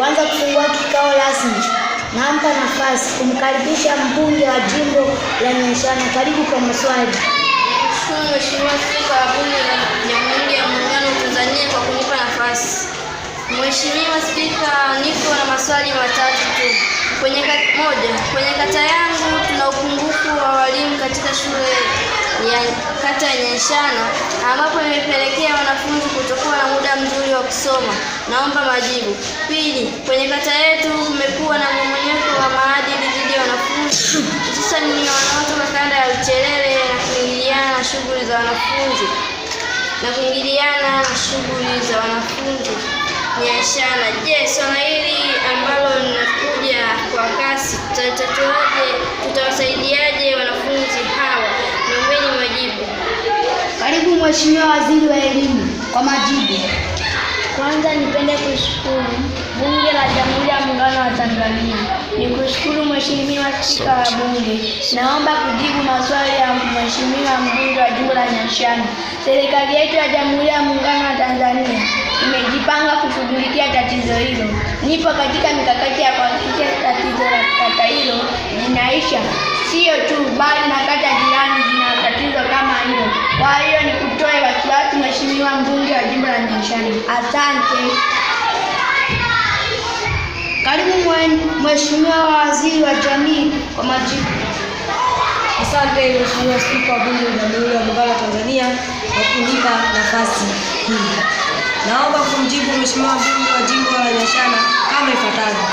kuanza kufungua kikao rasmi. Nampa nafasi kumkaribisha mbunge wa jimbo la Nyashana. Karibu kwa maswali. Mheshimiwa Spika wa Bunge la Jamhuri ya Muungano wa Tanzania kwa kunipa nafasi. Mheshimiwa Spika, niko na maswali matatu tu. Kwenye kata yangu tuna upungufu wa walimu katika shule ya kata ya Nyashana, ambapo imepelekea wanafunzi kutokuwa na muda mzuri wa kusoma. Naomba majibu. Pili, kwenye kata yetu kumekuwa na mmomonyoko wa maadili dhidi ya wanafunzi, hususan ni wanaotoka kanda ya Ukelele na kuingiliana na shughuli za wanafunzi Nyashana. Je, swala hili ambalo linakuja kwa kasi tutawasaidiaje wanafunzi hawa? Naombeni majibu. Karibu Mheshimiwa Waziri wa Elimu kwa majibu. Kwanza nipende kushukuru Bunge la Jamhuri ya Muungano wa Tanzania. Nikushukuru Mheshimiwa Spika wa Bunge. Naomba kujibu maswali ya Mheshimiwa mbunge wa jimbo la Nyashana. Serikali yetu ya Jamhuri ya Muungano wa Tanzania imejipanga kushughulikia tatizo hilo. Nipo katika mikakati ya kuhakikisha tatizo la kata hilo linaisha. Sio tu bali na kata jirani zina tatizo kama hilo. Kwa hiyo nikutoe wasiwasi Mheshimiwa mbunge wa jimbo la Nyashana. Asante. Karibu Mheshimiwa Waziri wa Jamii kwa majibu. Asante Mheshimiwa Spika wa Bunge la Jamhuri ya Muungano wa Tanzania kwa kunipa nafasi hii. Naomba kumjibu Mheshimiwa mbunge wa jimbo la Nyashana kama ifuatavyo.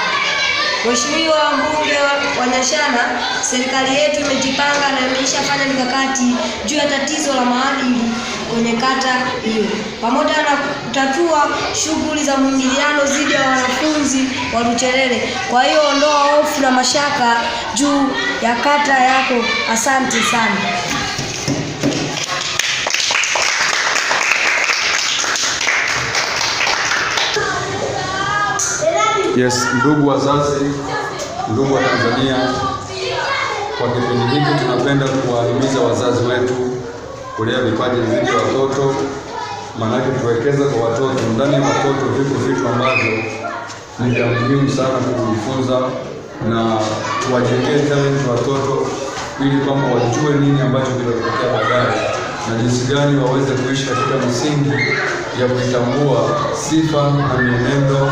Mheshimiwa mbunge wa Nyashana, serikali yetu imejipanga na imeshafanya mikakati juu ya tatizo la maadili kwenye kata hiyo, pamoja na kutatua shughuli za mwingiliano dhidi ya wanafunzi wa Ukelele. Kwa hiyo ondoa hofu na mashaka juu ya kata yako. Asante sana. Yes, ndugu wazazi, ndugu wa Tanzania, kwa kipindi hiki tunapenda kuwahimiza wazazi wetu kulea vipaji vya watoto, maana tuwekeza kwa watoto. Ndani ya watoto vitu ambavyo ni vya muhimu sana kujifunza na tuwajengee talent watoto ili kwamba wajue nini ambacho kitatokea baadaye na jinsi gani waweze kuishi katika misingi ya kutambua sifa na mienendo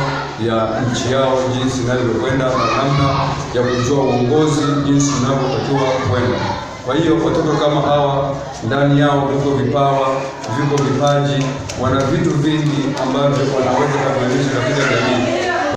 ya nchi yao jinsi inavyokwenda na namna ya kujua uongozi jinsi unavyotakiwa kwenda. Kwa hiyo watoto kama hawa ndani yao viko vipawa, viko vipaji, wana vitu vingi ambavyo wanaweza kubadilisha katika jamii.